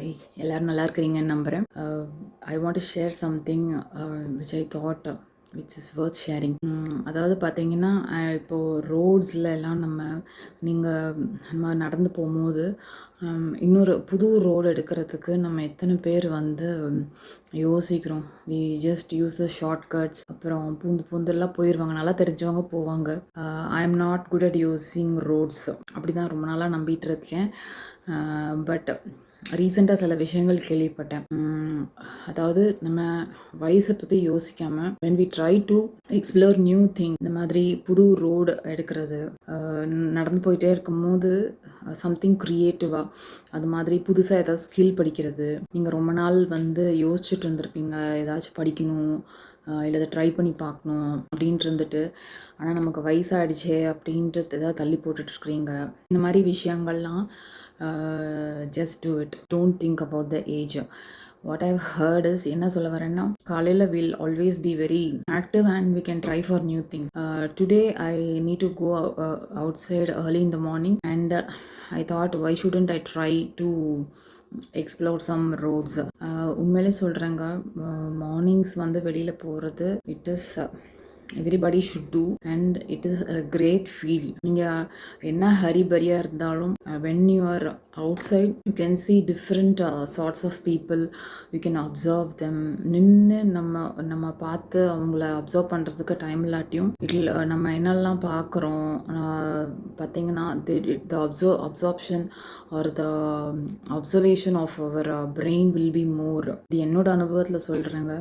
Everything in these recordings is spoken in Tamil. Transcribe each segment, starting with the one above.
ஹாய், எல்லோரும் நல்லா இருக்கிறீங்கன்னு நம்புகிறேன். I want to share something which I thought which is worth sharing. அதாவது பார்த்தீங்கன்னா, இப்போது ரோட்ஸில் எல்லாம் நம்ம நடந்து போகும்போது இன்னொரு புது ரோடு எடுக்கிறதுக்கு நம்ம எத்தனை பேர் வந்து யோசிக்கிறோம். We just use the shortcuts. அப்புறம் பூந்தெல்லாம் போயிடுவாங்க, நல்லா தெரிஞ்சவங்க போவாங்க. I am not good at using roads. அப்படி தான் ரொம்ப நாளாக நம்பிட்டு இருக்கேன். பட் ரீசெண்டாக சில விஷயங்கள் கேள்விப்பட்டேன். அதாவது நம்ம வயசை பற்றி யோசிக்காமல் when we try to explore new thing, இந்த மாதிரி புது ரோடு எடுக்கிறது, நடந்து போயிட்டே இருக்கும்போது சம்திங் க்ரியேட்டிவாக அது மாதிரி புதுசாக ஏதாவது ஸ்கில் படிக்கிறது. நீங்கள் ரொம்ப நாள் வந்து யோசிச்சுட்டு இருந்திருப்பீங்க, ஏதாச்சும் படிக்கணும் இல்லை அதை ட்ரை பண்ணி பார்க்கணும் அப்படின்ட்டு இருந்துட்டு, ஆனால் நமக்கு வயசாகிடுச்சே அப்படின்ட்டு ஏதாவது தள்ளி போட்டுட்ருக்குறீங்க. இந்த மாதிரி விஷயங்கள்லாம் just do it. Don't think about the age. What I've heard is, என்ன சொல்ல வரேன்னா, காலையில் we'll always be very active and we can try for new things. Today I need to go outside early in the morning and I thought, why shouldn't I try to explore some roads. உண்மையிலே சொல்கிறேங்க, மார்னிங்ஸ் வந்து வெளியில் போகிறது it is everybody should do and it is a great feel. நீங்கள் என்ன ஹரிபரியாக இருந்தாலும் when you are outside you can see different sorts of people. You can observe them. நின்று நம்ம பார்த்து அவங்கள அப்சர்வ் பண்ணுறதுக்கு டைம் இல்லாட்டியும் நம்ம என்னெல்லாம் பார்க்குறோம் பார்த்தீங்கன்னா, the absorption or the observation of our brain will be more. இது என்னோட அனுபவத்தில் சொல்கிறேங்க.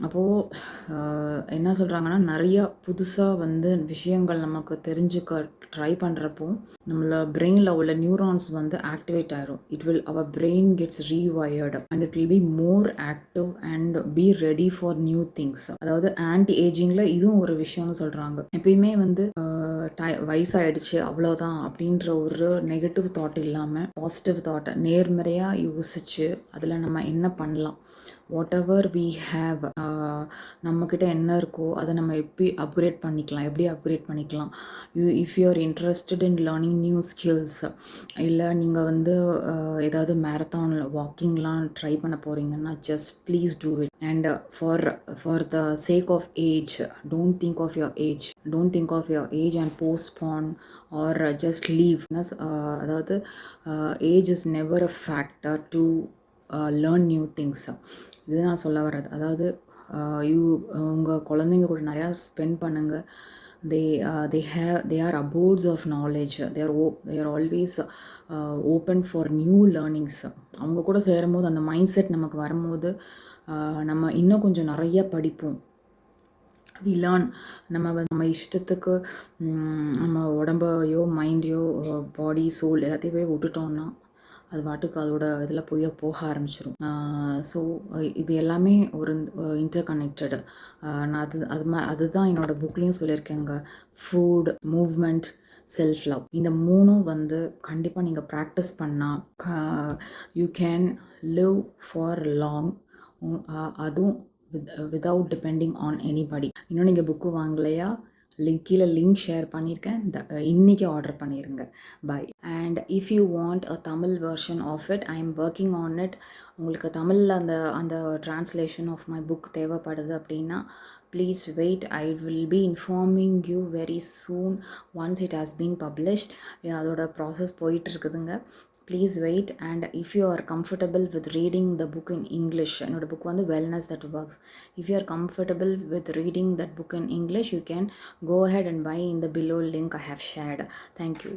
அப்போது என்ன சொல்கிறாங்கன்னா, நிறையா புதுசாக வந்து விஷயங்கள் நமக்கு தெரிஞ்சுக்க ட்ரை பண்ணுறப்போ நம்மள பிரெயினில் உள்ள நியூரான்ஸ் வந்து ஆக்டிவேட் ஆகிடும். Our brain gets rewired and it will be more active and be ready for new things. அதாவது ஆன்டி ஏஜிங்கில் இதுவும் ஒரு விஷயம்னு சொல்கிறாங்க. எப்பயுமே வந்து வயசாகிடுச்சு அவ்வளோதான் அப்படின்ற ஒரு நெகட்டிவ் தாட் இல்லாமல் பாசிட்டிவ் தாட்டை நேர்மறையாக யோசித்து அதில் நம்ம என்ன பண்ணலாம், வாட் எவர் வி ஹேவ், நம்மக்கிட்ட என்ன இருக்கோ அதை நம்ம எப்படி அப்கிரேட் பண்ணிக்கலாம். If you are interested in learning new skills, இல்லை நீங்கள் வந்து ஏதாவது மேரத்தான் வாக்கிங்லாம் ட்ரை பண்ண போகிறீங்கன்னா just please do it. And for the sake of age, don't think of your age and postpone or just leave. அதாவது age is never a factor to learn new things. இது நான் சொல்ல வர்றது. அதாவது உங்கள் குழந்தைங்க கூட நிறையா ஸ்பெண்ட் பண்ணுங்கள். they are abodes of knowledge. they are always open for new learnings. அவங்க கூட சேரும்போது அந்த மைண்ட் செட் நமக்கு வரும்போது நம்ம இன்னும் கொஞ்சம் நிறைய படிப்போம். we learn. நம்ம இஷ்டத்துக்கு நம்ம உடம்பையோ மைண்டையோ பாடி சோல் எல்லாத்தையுமே விட்டுட்டோம்னா அது பாட்டுக்கு அதோட இதில் போக ஆரம்பிச்சிடும். ஸோ இது எல்லாமே ஒரு இன்டர் கனெக்டடு. நான் அதுதான் என்னோடய புக்லேயும் சொல்லியிருக்கேங்க. ஃபுட், மூவ்மெண்ட், செல்ஃப் லவ், இந்த மூணும் வந்து கண்டிப்பாக நீங்கள் ப்ராக்டிஸ் பண்ணால் you can live for long. அதுவும் விதவுட் டிபெண்டிங் ஆன் எனிபடி. இன்னும் நீங்கள் புக்கு வாங்கலையா, கீழே லிங்க் ஷேர் பண்ணியிருக்கேன், இன்றைக்கி ஆர்டர் பண்ணிடுங்க. Bye. And if you want a Tamil version of it, I am working on it. உங்களுக்கு தமிழில் அந்த ட்ரான்ஸ்லேஷன் ஆஃப் மை புக் தேவைப்படுது அப்படின்னா please wait. I will be informing you very soon once it has been published. அதோட ப்ராசஸ் போயிட்டுருக்குதுங்க. Please wait. And if you are comfortable with reading the book in English, என்னோட புக் வந்து Wellness That Works. If you are comfortable with reading that book in English, you can go ahead and buy in the below link I have shared. Thank you.